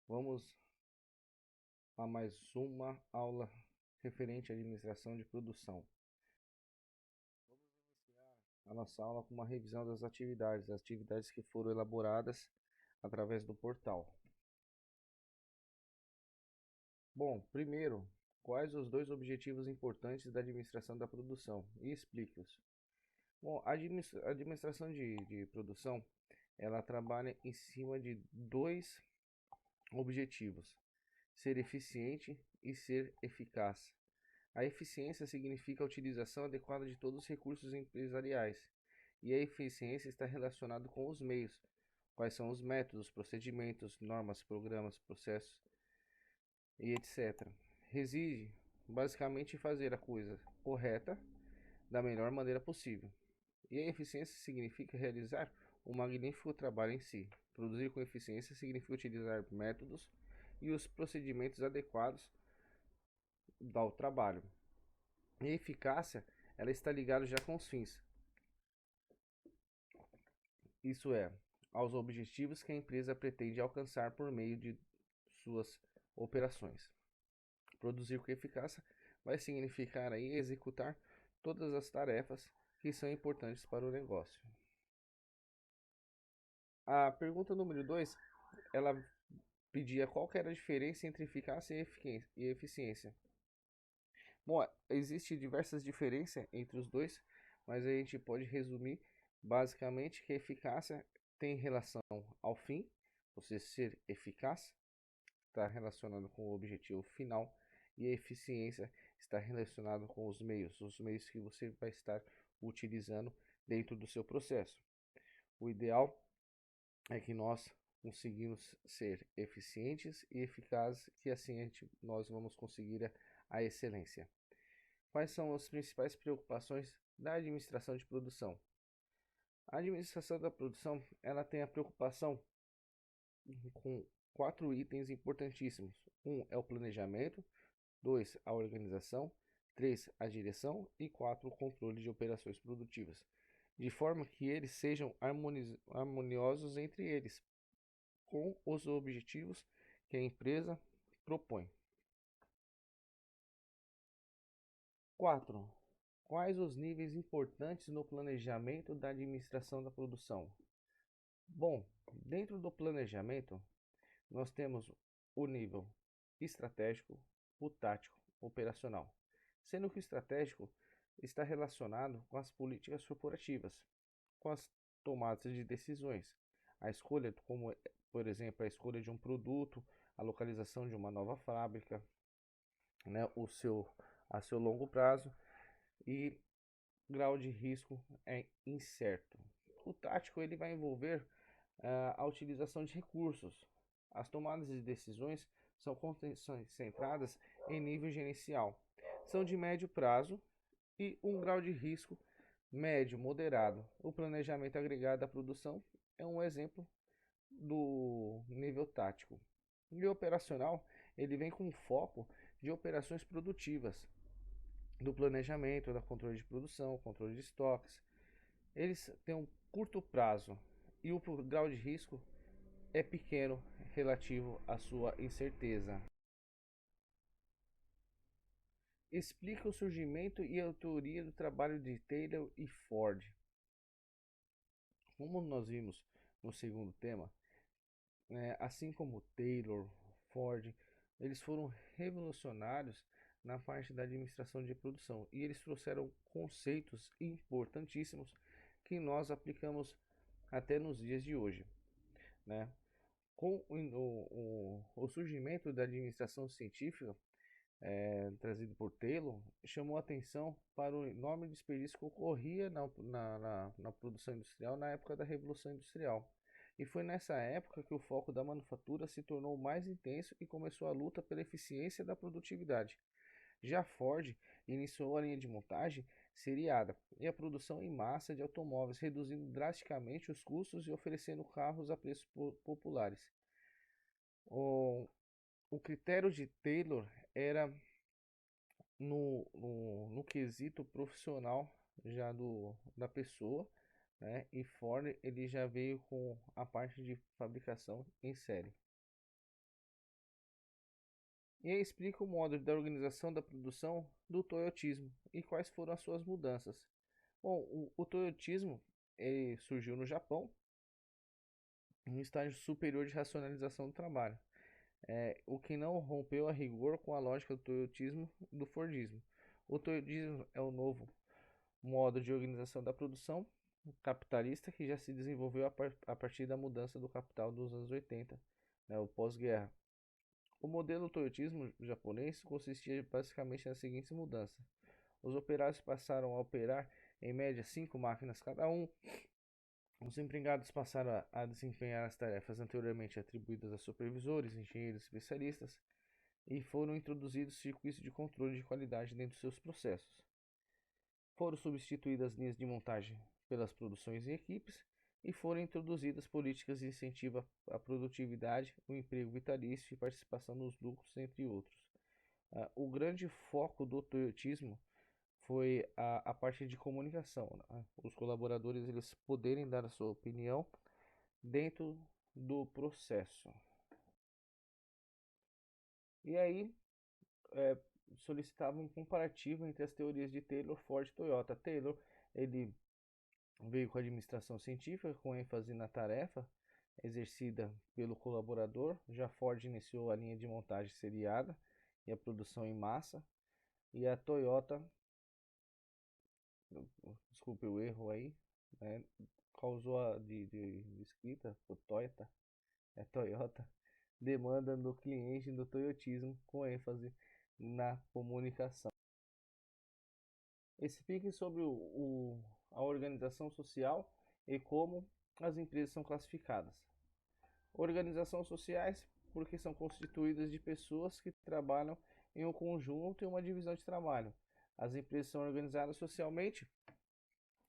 Vamos a mais uma aula referente à administração de produção. Vamos iniciar a nossa aula com uma revisão das atividades que foram elaboradas através do portal. Bom, primeiro, quais os dois objetivos importantes da administração da produção? E explique-os. Bom, a administração de produção, ela trabalha em cima de dois objetivos: ser eficiente e ser eficaz. A eficiência significa a utilização adequada de todos os recursos empresariais, e a eficiência está relacionada com os meios. Quais são os métodos, procedimentos, normas, programas, processos e etc. Reside basicamente em fazer a coisa correta da melhor maneira possível. E a eficiência significa realizar um magnífico trabalho em si. Produzir com eficiência significa utilizar métodos e os procedimentos adequados ao trabalho. E a eficácia, ela está ligada já com os fins. Isso é, aos objetivos que a empresa pretende alcançar por meio de suas operações. Produzir com eficácia vai significar aí executar todas as tarefas que são importantes para o negócio. A pergunta número 2, ela pedia qual que era a diferença entre eficácia e eficiência. Bom, existem diversas diferenças entre os dois, mas a gente pode resumir basicamente que a eficácia tem relação ao fim, você ser eficaz, está relacionado com o objetivo final, e a eficiência está relacionado com os meios que você vai estar utilizando dentro do seu processo. O ideal é que nós conseguimos ser eficientes e eficazes, que assim nós vamos conseguir a excelência. Quais são as principais preocupações da administração de produção? A administração da produção, ela tem a preocupação com 4 itens importantíssimos. É o planejamento, 2, a organização, 3, a direção e 4, o controle de operações produtivas, de forma que eles sejam harmoniosos entre eles, com os objetivos que a empresa propõe. 4. Quais os níveis importantes no planejamento da administração da produção? Bom, dentro do planejamento, nós temos o nível estratégico, o tático, operacional. Sendo que o estratégico está relacionado com as políticas corporativas, com as tomadas de decisões, a escolha, como por exemplo, a escolha de um produto, a localização de uma nova fábrica, né, a seu longo prazo, e grau de risco é incerto. O tático ele vai envolver a utilização de recursos. As tomadas de decisões são concentradas em nível gerencial. São de médio prazo e um grau de risco médio, moderado. O planejamento agregado da produção é um exemplo do nível tático. E o operacional, ele vem com foco de operações produtivas, do planejamento, da controle de produção, controle de estoques. Eles têm um curto prazo e o grau de risco é pequeno relativo à sua incerteza. Explica o surgimento e a autoria do trabalho de Taylor e Ford. Como nós vimos no segundo tema, assim como Taylor, Ford, eles foram revolucionários na parte da administração de produção e eles trouxeram conceitos importantíssimos que nós aplicamos até nos dias de hoje, né? Com o surgimento da administração científica, trazido por Taylor, chamou atenção para o enorme desperdício que ocorria na produção industrial na época da Revolução Industrial. E foi nessa época que o foco da manufatura se tornou mais intenso e começou a luta pela eficiência da produtividade. Já Ford iniciou a linha de montagem seriada e a produção em massa de automóveis, reduzindo drasticamente os custos e oferecendo carros a preços populares. O, o critério de Taylor era no quesito profissional já da pessoa, né? E Ford ele já veio com a parte de fabricação em série. E aí explica o modo da organização da produção do toyotismo e quais foram as suas mudanças. Bom, o toyotismo surgiu no Japão, em um estágio superior de racionalização do trabalho, o que não rompeu a rigor com a lógica do toyotismo e do fordismo. O toyotismo é o novo modo de organização da produção capitalista que já se desenvolveu a partir da mudança do capital dos anos 80, né, o pós-guerra. O modelo toyotismo japonês consistia basicamente nas seguintes mudanças. Os operários passaram a operar em média 5 máquinas cada um. Os empregados passaram a desempenhar as tarefas anteriormente atribuídas a supervisores, engenheiros especialistas e foram introduzidos circuitos de controle de qualidade dentro de seus processos. Foram substituídas linhas de montagem pelas produções em equipes e foram introduzidas políticas de incentivo à produtividade, o emprego vitalício e participação nos lucros, entre outros. O grande foco do toyotismo foi a parte de comunicação, né? Os colaboradores eles poderem dar a sua opinião dentro do processo. E aí é, solicitava um comparativo entre as teorias de Taylor, Ford e Toyota. Taylor ele veio com a administração científica, com ênfase na tarefa exercida pelo colaborador. Já Ford iniciou a linha de montagem seriada e a produção em massa. E a Toyota, desculpe o erro aí, né, causou de escrita, o Toyota, Toyota, demanda no cliente do toyotismo com ênfase na comunicação. Explique sobre a organização social e como as empresas são classificadas. Organizações sociais porque são constituídas de pessoas que trabalham em um conjunto e uma divisão de trabalho. As empresas são organizadas socialmente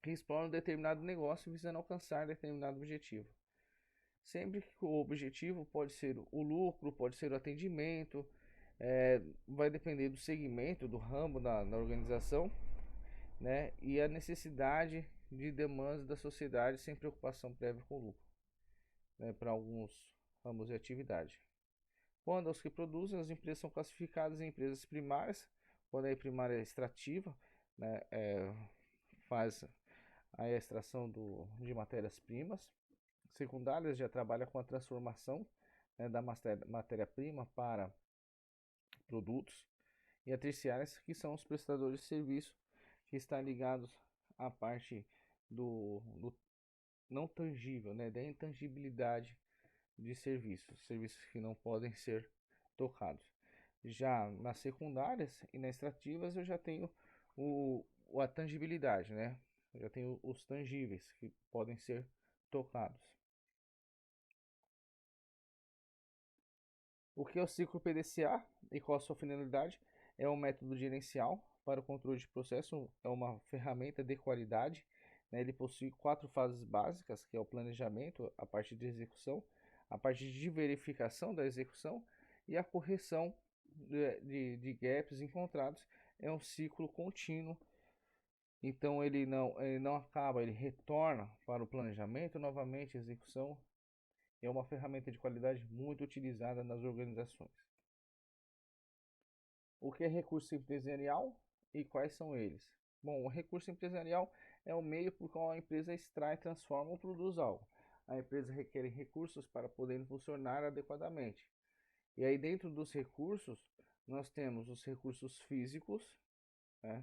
que exploram determinado negócio visando alcançar determinado objetivo. Sempre que o objetivo pode ser o lucro, pode ser o atendimento, vai depender do segmento, do ramo da organização, né? E a necessidade de demandas da sociedade sem preocupação prévia com o lucro, né? Para alguns ramos de atividade. Quando os que produzem, as empresas são classificadas em empresas primárias, quando a primária é extrativa, né? Faz a extração de matérias-primas. Secundárias já trabalha com a transformação, né, da matéria-prima para produtos. E a terciárias, que são os prestadores de serviço, que estão ligados à parte do não tangível, né, da intangibilidade de serviços que não podem ser tocados. Já nas secundárias e nas extrativas eu já tenho a tangibilidade, né? Eu já tenho os tangíveis que podem ser tocados. O que é o ciclo PDCA e qual a sua finalidade? É um método gerencial para o controle de processo, é uma ferramenta de qualidade, né? Ele possui 4 fases básicas, que é o planejamento, a parte de execução, a parte de verificação da execução e a correção de gaps encontrados. É um ciclo contínuo, então ele não acaba, ele retorna para o planejamento, novamente execução. É uma ferramenta de qualidade muito utilizada nas organizações. O que é recurso empresarial e quais são eles? Bom, o recurso empresarial é o meio por qual a empresa extrai, transforma ou produz algo. A empresa requer recursos para poder funcionar adequadamente. E aí dentro dos recursos, nós temos os recursos físicos, né?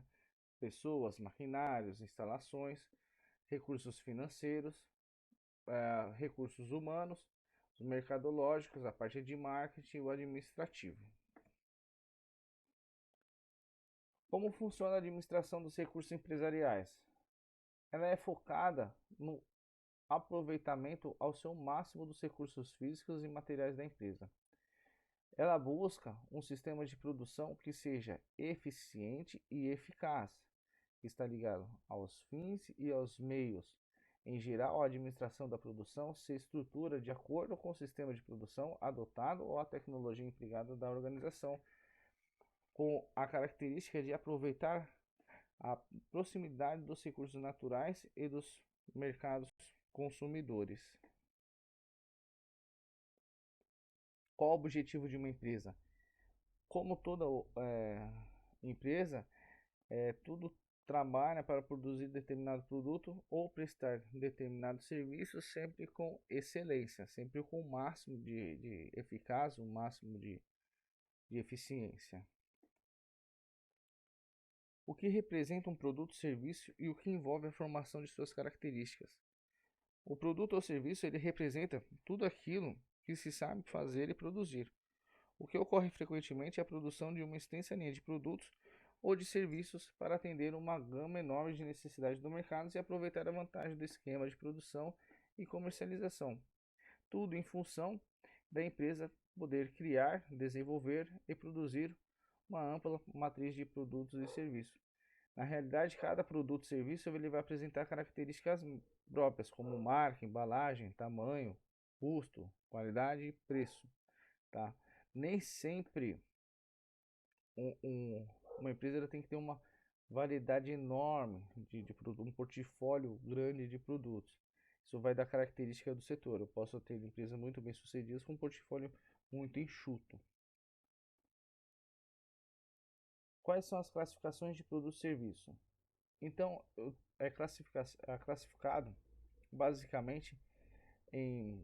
Pessoas, maquinários, instalações, recursos financeiros, recursos humanos, os mercadológicos, a parte de marketing e o administrativo. Como funciona a administração dos recursos empresariais? Ela é focada no aproveitamento ao seu máximo dos recursos físicos e materiais da empresa. Ela busca um sistema de produção que seja eficiente e eficaz, que está ligado aos fins e aos meios. Em geral, a administração da produção se estrutura de acordo com o sistema de produção adotado ou a tecnologia empregada da organização, com a característica de aproveitar a proximidade dos recursos naturais e dos mercados consumidores. Qual o objetivo de uma empresa? Como toda empresa, tudo trabalha para produzir determinado produto ou prestar determinado serviço sempre com excelência, sempre com o máximo de eficácia, o máximo de eficiência. O que representa um produto ou serviço e o que envolve a formação de suas características. O produto ou serviço ele representa tudo aquilo que se sabe fazer e produzir. O que ocorre frequentemente é a produção de uma extensa linha de produtos ou de serviços para atender uma gama enorme de necessidades do mercado e aproveitar a vantagem do esquema de produção e comercialização. Tudo em função da empresa poder criar, desenvolver e produzir uma ampla matriz de produtos e serviços. Na realidade, cada produto e serviço ele vai apresentar características próprias, como marca, embalagem, tamanho, custo, qualidade e preço. Tá? Nem sempre uma empresa ela tem que ter uma variedade enorme de produtos, um portfólio grande de produtos. Isso vai dar característica do setor. Eu posso ter empresas muito bem sucedidas com um portfólio muito enxuto. Quais são as classificações de produto e serviço? Então, é classificado basicamente em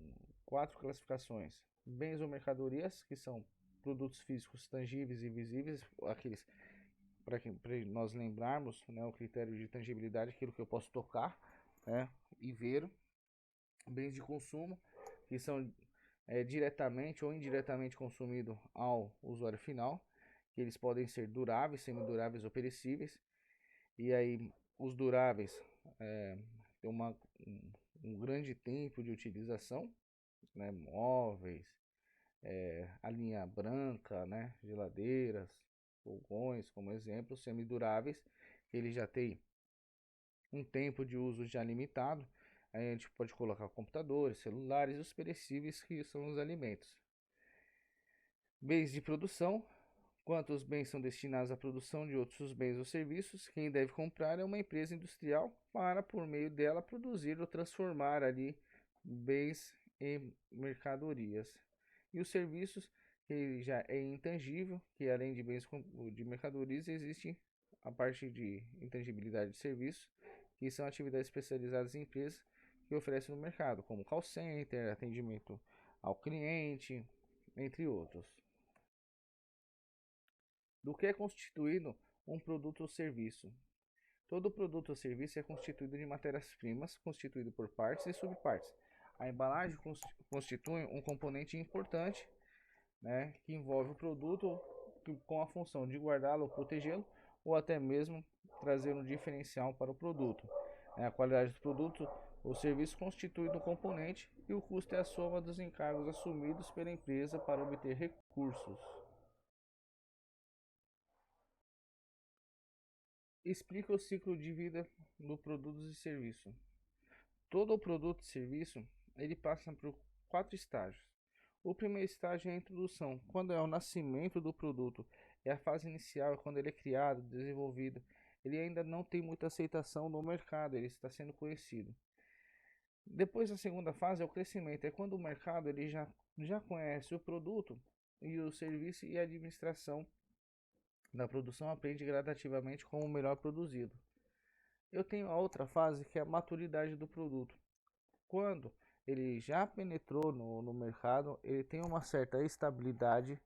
4 classificações: bens ou mercadorias, que são produtos físicos tangíveis e visíveis, aqueles para nós lembrarmos, né, o critério de tangibilidade, aquilo que eu posso tocar, né, e ver. Bens de consumo, que são diretamente ou indiretamente consumidos ao usuário final, que eles podem ser duráveis, semiduráveis ou perecíveis. E aí os duráveis têm um grande tempo de utilização, né, móveis, a linha branca, né, geladeiras, fogões, como exemplo, semiduráveis, que ele já tem um tempo de uso já limitado. Aí a gente pode colocar computadores, celulares e os perecíveis, que são os alimentos. Bens de produção. Quanto os bens são destinados à produção de outros bens ou serviços, quem deve comprar é uma empresa industrial para, por meio dela, produzir ou transformar ali bens em mercadorias. E os serviços, que já é intangível, que além de bens de mercadorias, existe a parte de intangibilidade de serviços, que são atividades especializadas em empresas que oferecem no mercado, como call center, atendimento ao cliente, entre outros. Do que é constituído um produto ou serviço? Todo produto ou serviço é constituído de matérias-primas, constituído por partes e subpartes. A embalagem constitui um componente importante, né, que envolve o produto com a função de guardá-lo ou protegê-lo, ou até mesmo trazer um diferencial para o produto. A qualidade do produto ou serviço constitui um componente e o custo é a soma dos encargos assumidos pela empresa para obter recursos. Explica o ciclo de vida do produto e serviço. Todo o produto e serviço ele passa por 4 estágios. O primeiro estágio é a introdução, quando é o nascimento do produto, é a fase inicial, é quando ele é criado, desenvolvido. Ele ainda não tem muita aceitação no mercado, ele está sendo conhecido. Depois a segunda fase é o crescimento, é quando o mercado ele já conhece o produto e o serviço, e a administração da produção aprende gradativamente como melhor produzido. Eu tenho a outra fase que é a maturidade do produto. Quando ele já penetrou no mercado, ele tem uma certa estabilidade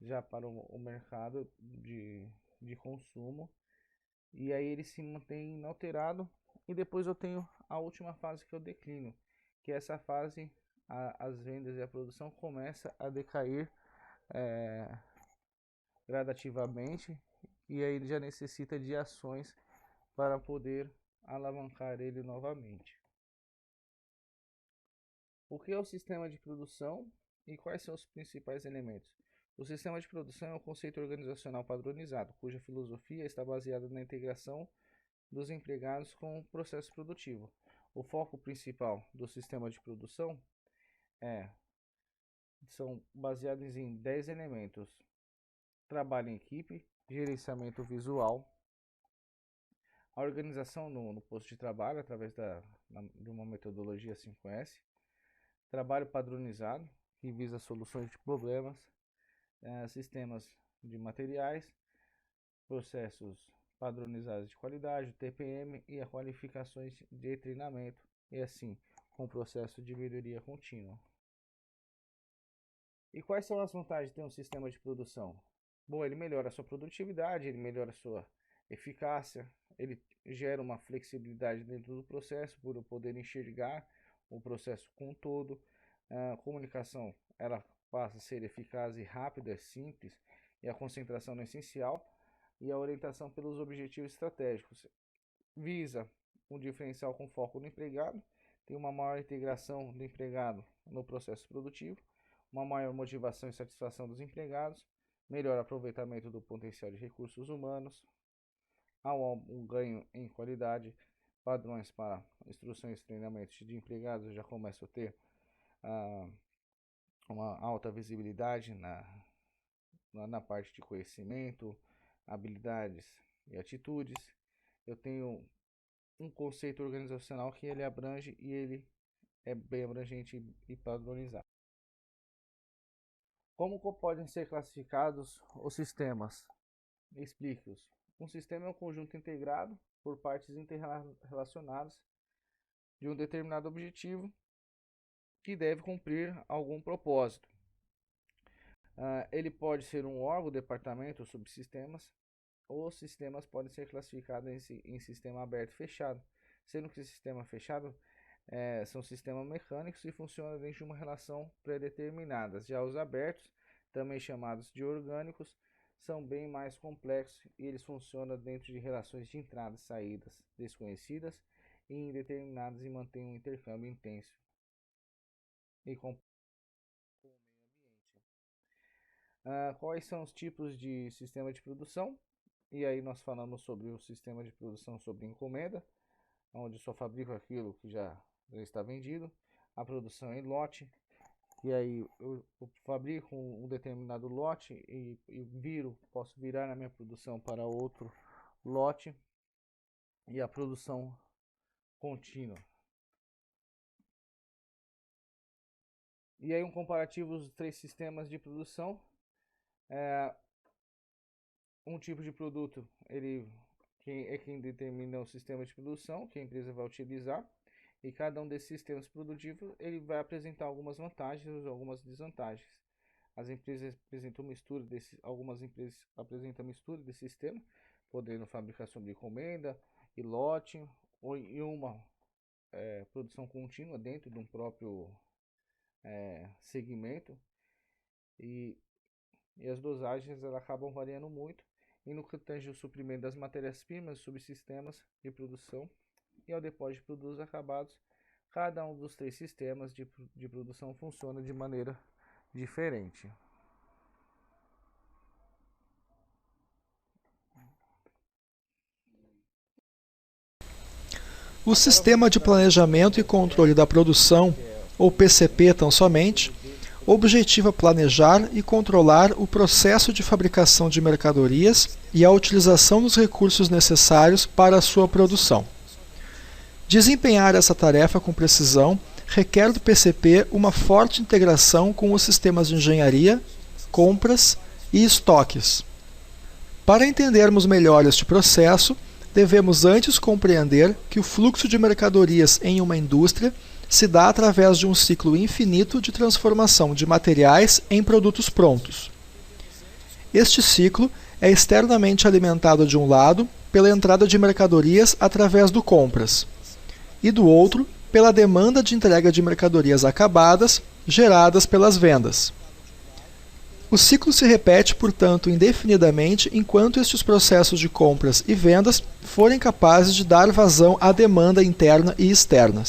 já para o mercado de consumo, e aí ele se mantém inalterado. E depois eu tenho a última fase, que é o declínio, que é essa fase as vendas e a produção começa a decair gradativamente, e aí ele já necessita de ações para poder alavancar ele novamente. O que é o sistema de produção e quais são os principais elementos? O sistema de produção é um conceito organizacional padronizado, cuja filosofia está baseada na integração dos empregados com o processo produtivo. O foco principal do sistema de produção são baseados em 10 elementos: trabalho em equipe, gerenciamento visual, a organização no posto de trabalho através de uma metodologia 5S, trabalho padronizado, que visa soluções de problemas, sistemas de materiais, processos padronizados de qualidade, TPM e as qualificações de treinamento, e assim, com o processo de melhoria contínua. E quais são as vantagens de ter um sistema de produção? Bom, ele melhora a sua produtividade, ele melhora a sua eficácia, ele gera uma flexibilidade dentro do processo, por eu poder enxergar o processo como um todo. A comunicação ela passa a ser eficaz e rápida, simples, e a concentração é essencial, e a orientação pelos objetivos estratégicos. Visa um diferencial com foco no empregado, tem uma maior integração do empregado no processo produtivo, uma maior motivação e satisfação dos empregados, melhor aproveitamento do potencial de recursos humanos, há um ganho em qualidade, padrões para instruções e treinamentos de empregados já começam a ter uma alta visibilidade na parte de conhecimento, habilidades e atitudes. Eu tenho um conceito organizacional que ele abrange e ele é bem abrangente e padronizado. Como podem ser classificados os sistemas? Explique-os. Um sistema é um conjunto integrado por partes interrelacionadas de um determinado objetivo que deve cumprir algum propósito. Ele pode ser um órgão, departamento ou subsistemas. Os sistemas podem ser classificados em sistema aberto e fechado, sendo que o sistema fechado são sistemas mecânicos e funcionam dentro de uma relação pré-determinada. Já os abertos, também chamados de orgânicos, são bem mais complexos e eles funcionam dentro de relações de entradas e saídas desconhecidas e indeterminadas e mantêm um intercâmbio intenso e com o meio ambiente. Quais são os tipos de sistema de produção? E aí nós falamos sobre o sistema de produção sobre encomenda, onde só fabrico aquilo que já está vendido. A produção em lote, e aí eu fabrico um determinado lote e posso virar na minha produção para outro lote. E a produção contínua. E aí um comparativo dos três sistemas de produção. Um tipo de produto, quem determina o sistema de produção que a empresa vai utilizar, e cada um desses sistemas produtivos ele vai apresentar algumas vantagens e algumas desvantagens. As empresas apresentam mistura algumas empresas apresentam mistura desse sistema, podendo fabricar sob encomenda e lote, ou em uma produção contínua dentro de um próprio segmento, e as dosagens elas acabam variando muito. E no que tange o suprimento das matérias-primas, subsistemas de produção e ao depósito de produtos acabados, cada um dos três sistemas de produção funciona de maneira diferente. O Sistema de Planejamento e Controle da Produção, ou PCP tão somente, objetiva planejar e controlar o processo de fabricação de mercadorias e a utilização dos recursos necessários para a sua produção. Desempenhar essa tarefa com precisão requer do PCP uma forte integração com os sistemas de engenharia, compras e estoques. Para entendermos melhor este processo, devemos antes compreender que o fluxo de mercadorias em uma indústria se dá através de um ciclo infinito de transformação de materiais em produtos prontos. Este ciclo é externamente alimentado de um lado pela entrada de mercadorias através do compras, e do outro pela demanda de entrega de mercadorias acabadas geradas pelas vendas. O ciclo se repete, portanto, indefinidamente enquanto estes processos de compras e vendas forem capazes de dar vazão à demanda interna e externa.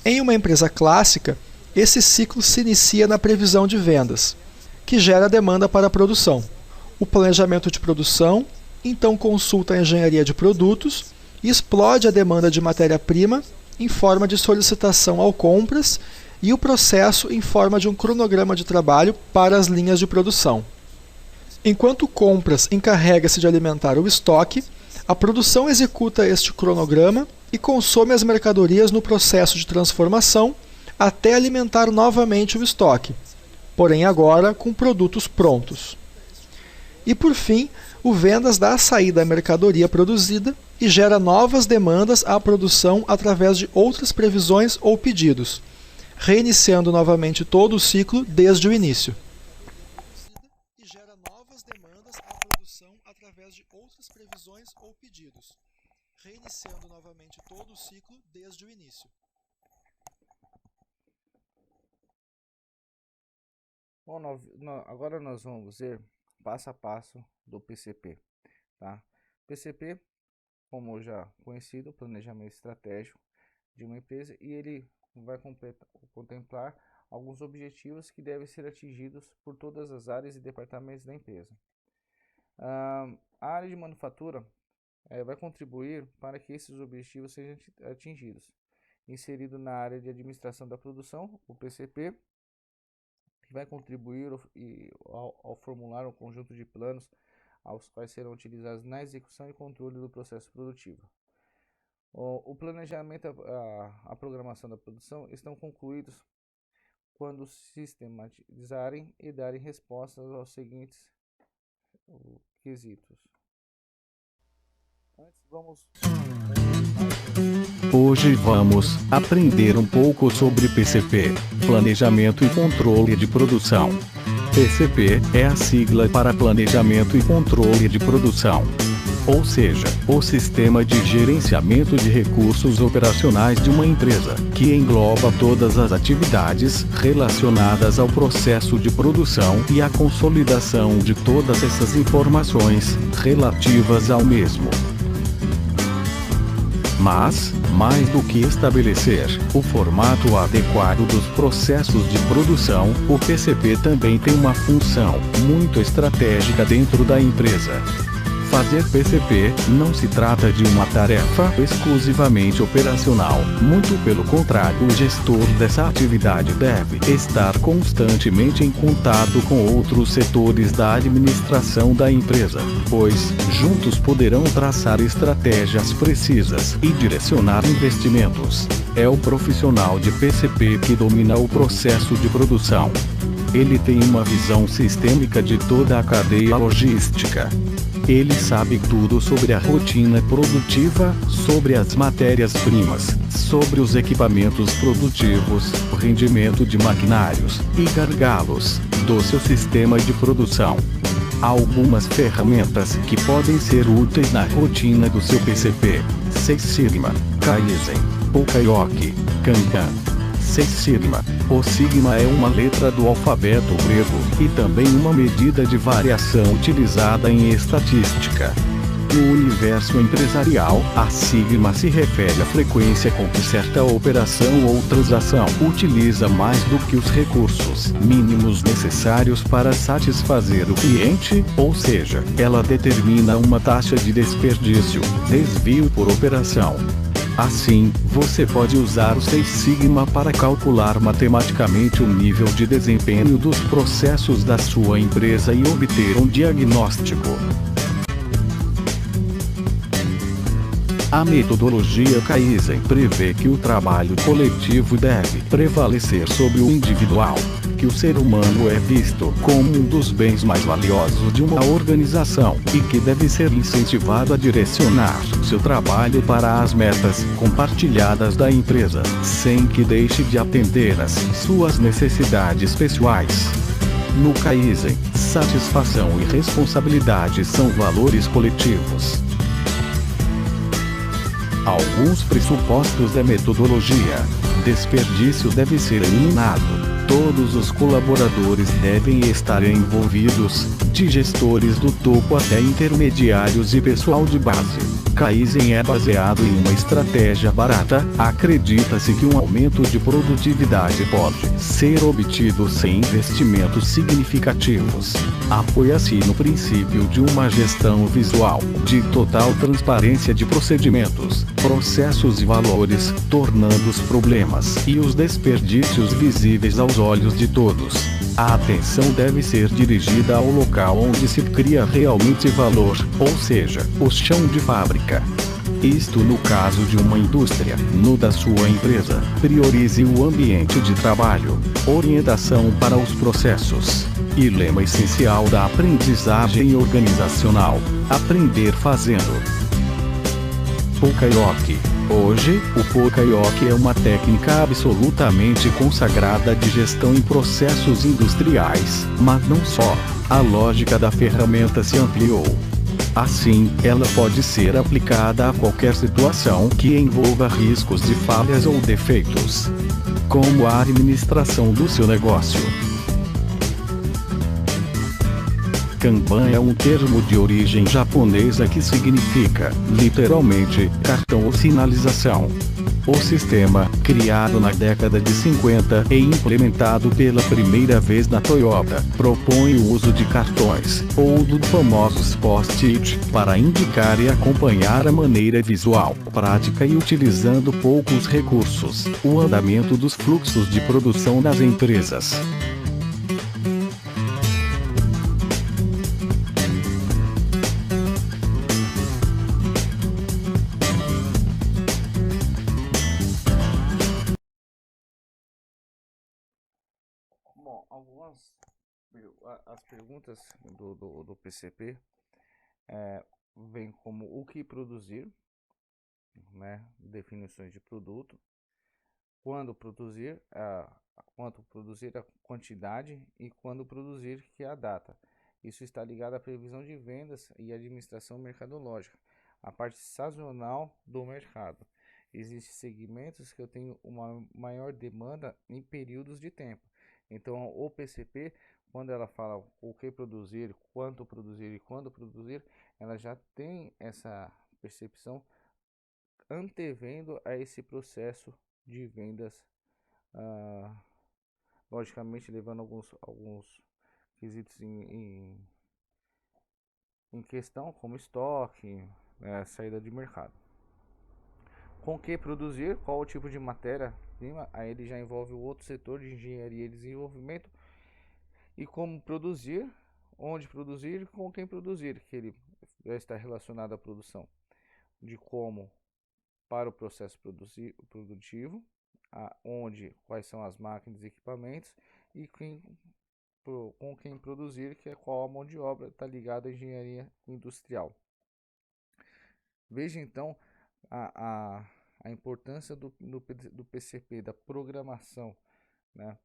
Em uma empresa clássica, esse ciclo se inicia na previsão de vendas, que gera demanda para a produção. O planejamento de produção, então, consulta a engenharia de produtos e explode a demanda de matéria-prima em forma de solicitação ao compras e o processo em forma de um cronograma de trabalho para as linhas de produção. Enquanto compras encarrega-se de alimentar o estoque, a produção executa este cronograma e consome as mercadorias no processo de transformação até alimentar novamente o estoque, porém agora com produtos prontos. E por fim, o vendas dá a saída à mercadoria produzida e gera novas demandas à produção através de outras previsões ou pedidos, reiniciando novamente todo o ciclo desde o início. E gera novas demandas à produção através de outras previsões ou pedidos, reiniciando novamente todo o ciclo desde o início. Bom, agora nós vamos ver passo a passo do PCP, tá? PCP, como já conhecido, planejamento estratégico de uma empresa, e ele vai contemplar alguns objetivos que devem ser atingidos por todas as áreas e departamentos da empresa. A área de manufatura vai contribuir para que esses objetivos sejam atingidos. Inserido na área de administração da produção, o PCP, que vai contribuir ao formular um conjunto de planos aos quais serão utilizados na execução e controle do processo produtivo. O planejamento e a programação da produção estão concluídos quando sistematizarem e darem respostas aos seguintes quesitos. Hoje vamos aprender um pouco sobre PCP, Planejamento e Controle de Produção. PCP é a sigla para Planejamento e Controle de Produção, ou seja, o sistema de gerenciamento de recursos operacionais de uma empresa, que engloba todas as atividades relacionadas ao processo de produção e a consolidação de todas essas informações relativas ao mesmo. Mas, mais do que estabelecer o formato adequado dos processos de produção, o PCP também tem uma função muito estratégica dentro da empresa. Fazer PCP não se trata de uma tarefa exclusivamente operacional. Muito pelo contrário, o gestor dessa atividade deve estar constantemente em contato com outros setores da administração da empresa, pois, juntos poderão traçar estratégias precisas e direcionar investimentos. É o profissional de PCP que domina o processo de produção. Ele tem uma visão sistêmica de toda a cadeia logística. Ele sabe tudo sobre a rotina produtiva, sobre as matérias-primas, sobre os equipamentos produtivos, o rendimento de maquinários e gargalos do seu sistema de produção. Há algumas ferramentas que podem ser úteis na rotina do seu PCP: Six Sigma, Kaizen, Okayoki, Kanban. Six Sigma. O sigma é uma letra do alfabeto grego e também uma medida de variação utilizada em estatística. No universo empresarial, a sigma se refere à frequência com que certa operação ou transação utiliza mais do que os recursos mínimos necessários para satisfazer o cliente, ou seja, ela determina uma taxa de desperdício, desvio por operação. Assim, você pode usar o Six Sigma para calcular matematicamente o nível de desempenho dos processos da sua empresa e obter um diagnóstico. A metodologia Kaizen prevê que o trabalho coletivo deve prevalecer sobre o individual, que o ser humano é visto como um dos bens mais valiosos de uma organização e que deve ser incentivado a direcionar seu trabalho para as metas compartilhadas da empresa, sem que deixe de atender às suas necessidades pessoais. No Kaizen, satisfação e responsabilidade são valores coletivos. Alguns pressupostos da metodologia. Desperdício deve ser eliminado. Todos os colaboradores devem estar envolvidos, de gestores do topo até intermediários e pessoal de base. Kaizen é baseado em uma estratégia barata. Acredita-se que um aumento de produtividade pode ser obtido sem investimentos significativos. Apoia-se no princípio de uma gestão visual, de total transparência de procedimentos, processos e valores, tornando os problemas e os desperdícios visíveis aos olhos de todos. A atenção deve ser dirigida ao local onde se cria realmente valor, ou seja, o chão de fábrica. Isto no caso de uma indústria. No da sua empresa, priorize o ambiente de trabalho. Orientação para os processos. E lema essencial da aprendizagem organizacional: aprender fazendo. Pokayoke. Hoje, o Pokayoke é uma técnica absolutamente consagrada de gestão em processos industriais, mas não só. A lógica da ferramenta se ampliou. Assim, ela pode ser aplicada a qualquer situação que envolva riscos de falhas ou defeitos, como a administração do seu negócio. Kanban é um termo de origem japonesa que significa, literalmente, cartão ou sinalização. O sistema, criado na década de 50 e implementado pela primeira vez na Toyota, propõe o uso de cartões, ou dos famosos post-it, para indicar e acompanhar a maneira visual, prática e utilizando poucos recursos, o andamento dos fluxos de produção das empresas. Bom, as perguntas do PCP vêm como o que produzir, né? Definições de produto, quando produzir, quanto produzir, a quantidade, e quando produzir, que é a data. Isso está ligado à previsão de vendas e administração mercadológica, a parte sazonal do mercado. Existem segmentos que eu tenho uma maior demanda em períodos de tempo. Então, o PCP, quando ela fala o que produzir, quanto produzir e quando produzir, ela já tem essa percepção antevendo a esse processo de vendas, ah, logicamente levando alguns quesitos em questão, como estoque, saída de mercado. Com que produzir, qual o tipo de matéria-prima, aí ele já envolve o outro setor de engenharia e desenvolvimento, e como produzir, onde produzir, com quem produzir, que ele já está relacionado à produção, de como para o processo produtivo, onde, quais são as máquinas e equipamentos, e com quem produzir, que é qual a mão de obra, está ligado à engenharia industrial. Veja então a importância do PCP, da programação, né?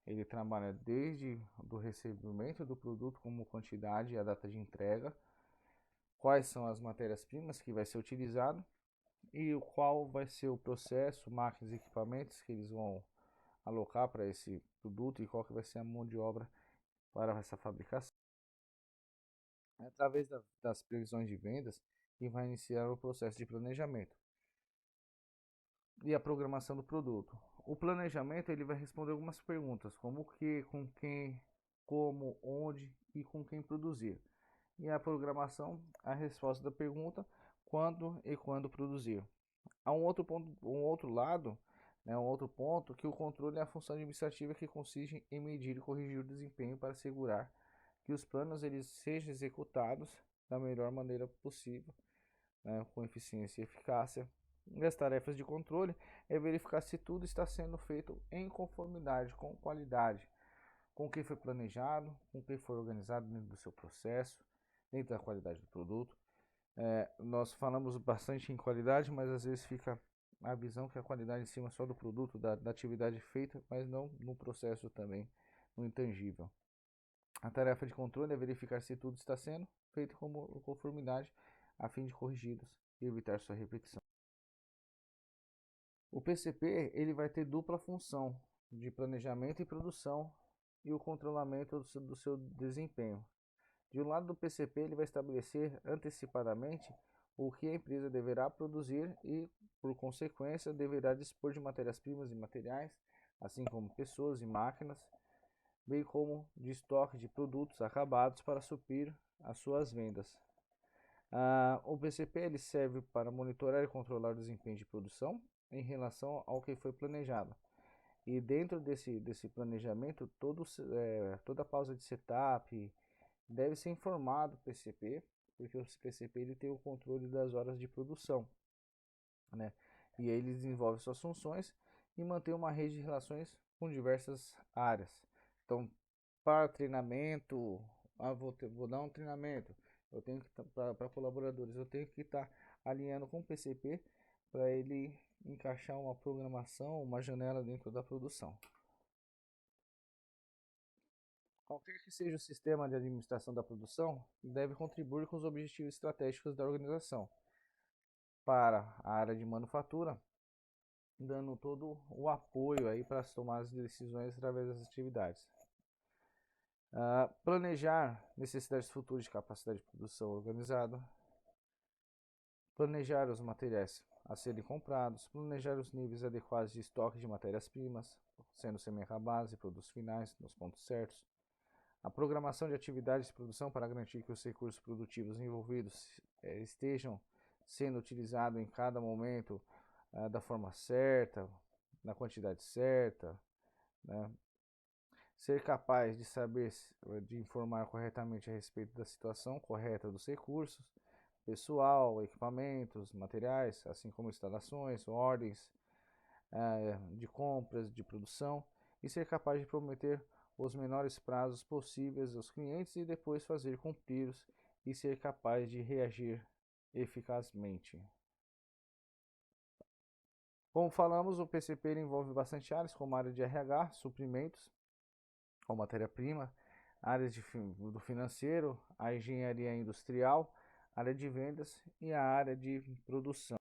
Ele trabalha desde do recebimento do produto, como quantidade e a data de entrega, quais são as matérias-primas que vai ser utilizado e qual vai ser o processo, máquinas e equipamentos que eles vão alocar para esse produto e qual que vai ser a mão de obra para essa fabricação. É através das previsões de vendas que vai iniciar o processo de planejamento e a programação do produto. O planejamento ele vai responder algumas perguntas, como o que, com quem, como, onde e com quem produzir. E a programação, a resposta da pergunta, quando e quando produzir. Há um outro ponto, um outro lado, um outro ponto, que o controle é a função administrativa que consiste em medir e corrigir o desempenho para assegurar que os planos eles sejam executados da melhor maneira possível, com eficiência e eficácia. E as tarefas de controle é verificar se tudo está sendo feito em conformidade, com qualidade, com o que foi planejado, com o que foi organizado dentro do seu processo, dentro da qualidade do produto. Nós falamos bastante em qualidade, mas às vezes fica a visão que a qualidade em cima só do produto, da atividade feita, mas não no processo também, no intangível. A tarefa de controle é verificar se tudo está sendo feito com conformidade, a fim de corrigi-los e evitar sua repetição. O PCP ele vai ter dupla função de planejamento e produção e o controlamento do seu desempenho. De um lado do PCP, ele vai estabelecer antecipadamente o que a empresa deverá produzir e, por consequência, deverá dispor de matérias-primas e materiais, assim como pessoas e máquinas, bem como de estoque de produtos acabados para suprir as suas vendas. O PCP ele serve para monitorar e controlar o desempenho de produção em relação ao que foi planejado. E dentro desse planejamento, toda a pausa de setup deve ser informado o PCP, porque o PCP ele tem o controle das horas de produção, né? E aí ele desenvolve suas funções e mantém uma rede de relações com diversas áreas. Então, para treinamento, vou dar um treinamento, eu tenho que para colaboradores, eu tenho que estar alinhando com o PCP para ele encaixar uma programação, uma janela dentro da produção. Qualquer que seja o sistema de administração da produção, deve contribuir com os objetivos estratégicos da organização. Para a área de manufatura, dando todo o apoio aí para tomar as decisões através das atividades. Planejar necessidades futuras de capacidade de produção organizada. Planejar os materiais a serem comprados. Planejar os níveis adequados de estoque de matérias-primas, sendo semi-base e produtos finais nos pontos certos. A programação de atividades de produção para garantir que os recursos produtivos envolvidos estejam sendo utilizados em cada momento da forma certa, na quantidade certa, né? Ser capaz de saber, de informar corretamente a respeito da situação correta dos recursos, pessoal, equipamentos, materiais, assim como instalações, ordens de compras, de produção, e ser capaz de prometer os menores prazos possíveis aos clientes e depois fazer cumpri-los e ser capaz de reagir eficazmente. Como falamos, o PCP envolve bastante áreas, como a área de RH, suprimentos ou matéria-prima, áreas do financeiro, a engenharia industrial, área de vendas e a área de produção.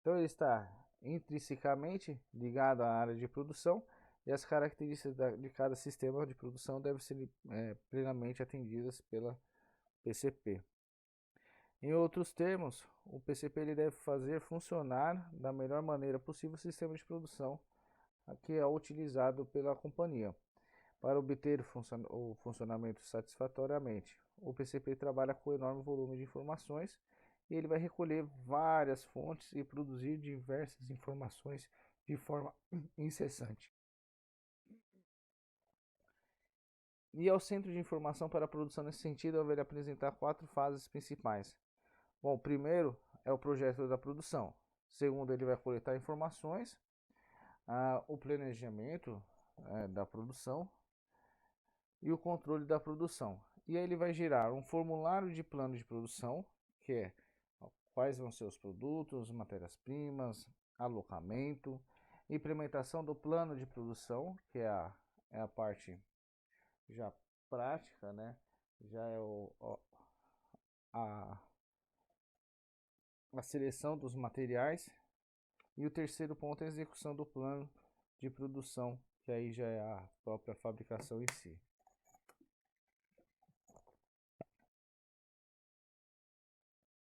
Então ele está intrinsecamente ligado à área de produção e as características de cada sistema de produção devem ser plenamente atendidas pela PCP. Em outros termos, o PCP ele deve fazer funcionar da melhor maneira possível o sistema de produção que é utilizado pela companhia. Para obter o funcionamento satisfatoriamente, o PCP trabalha com enorme volume de informações e ele vai recolher várias fontes e produzir diversas informações de forma incessante. E ao centro de informação para a produção nesse sentido, eu vou apresentar 4 fases principais. Bom, o primeiro é o projeto da produção. Segundo, ele vai coletar informações, o planejamento da produção e o controle da produção. E aí ele vai gerar um formulário de plano de produção, que é quais vão ser os produtos, matérias-primas, alocamento, implementação do plano de produção, que é a parte já prática, né? Já é a seleção dos materiais. E o terceiro ponto é a execução do plano de produção, que aí já é a própria fabricação em si.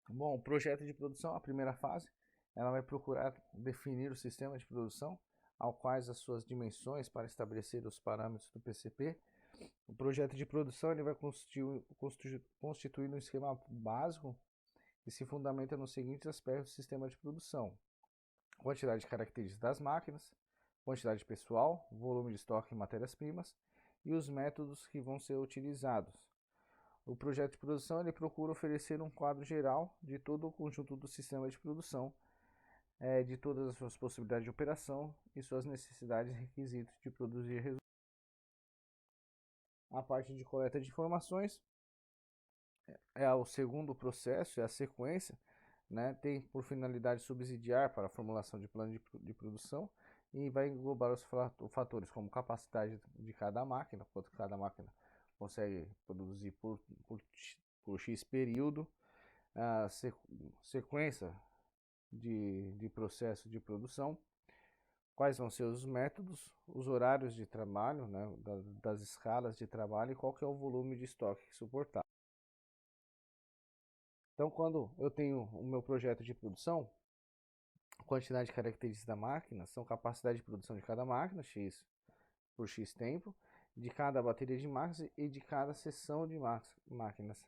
Bom, o projeto de produção, a primeira fase, ela vai procurar definir o sistema de produção, ao quais as suas dimensões para estabelecer os parâmetros do PCP. O projeto de produção ele vai constituir um esquema básico que se fundamenta nos seguintes aspectos do sistema de produção: quantidade de características das máquinas, quantidade de pessoal, volume de estoque em matérias-primas e os métodos que vão ser utilizados. O projeto de produção ele procura oferecer um quadro geral de todo o conjunto do sistema de produção, de todas as suas possibilidades de operação e suas necessidades e requisitos de produzir resultados. A parte de coleta de informações é o segundo processo, é a sequência, né? Tem por finalidade subsidiar para a formulação de plano de produção e vai englobar os fatores como capacidade de cada máquina, quanto cada máquina consegue produzir por X período, a sequência de processo de produção, quais vão ser os métodos, os horários de trabalho, né, das escalas de trabalho e qual que é o volume de estoque suportado. Então, quando eu tenho o meu projeto de produção, quantidade de características da máquina são capacidade de produção de cada máquina, X por X tempo, de cada bateria de máquinas e de cada seção de máquinas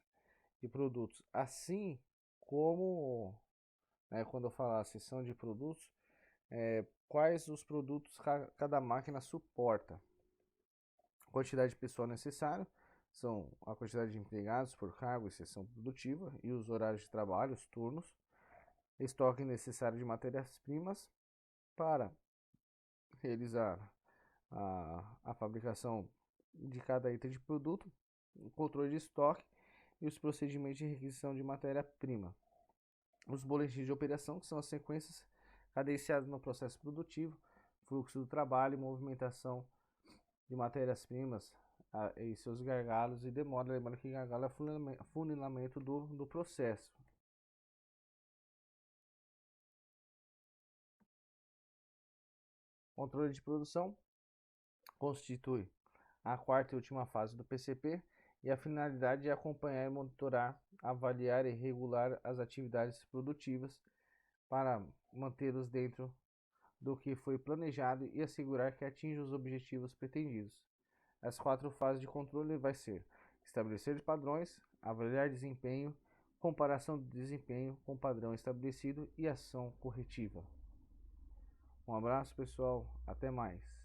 de produtos. Assim como, quando eu falar seção de produtos, quais os produtos cada máquina suporta. Quantidade de pessoal necessário são a quantidade de empregados por cargo e seção produtiva e os horários de trabalho, os turnos. Estoque necessário de matérias-primas para realizar a fabricação de cada item de produto, o controle de estoque e os procedimentos de requisição de matéria-prima. Os boletins de operação, que são as sequências cadenciadas no processo produtivo, fluxo do trabalho e movimentação de matérias-primas e seus gargalos e demora. Lembrando que gargalo é funilamento do processo. Controle de produção constitui a quarta e última fase do PCP e a finalidade é acompanhar e monitorar, avaliar e regular as atividades produtivas para mantê-los dentro do que foi planejado e assegurar que atinja os objetivos pretendidos. As 4 fases de controle vai ser estabelecer padrões, avaliar desempenho, comparação de desempenho com padrão estabelecido e ação corretiva. Um abraço, pessoal, até mais.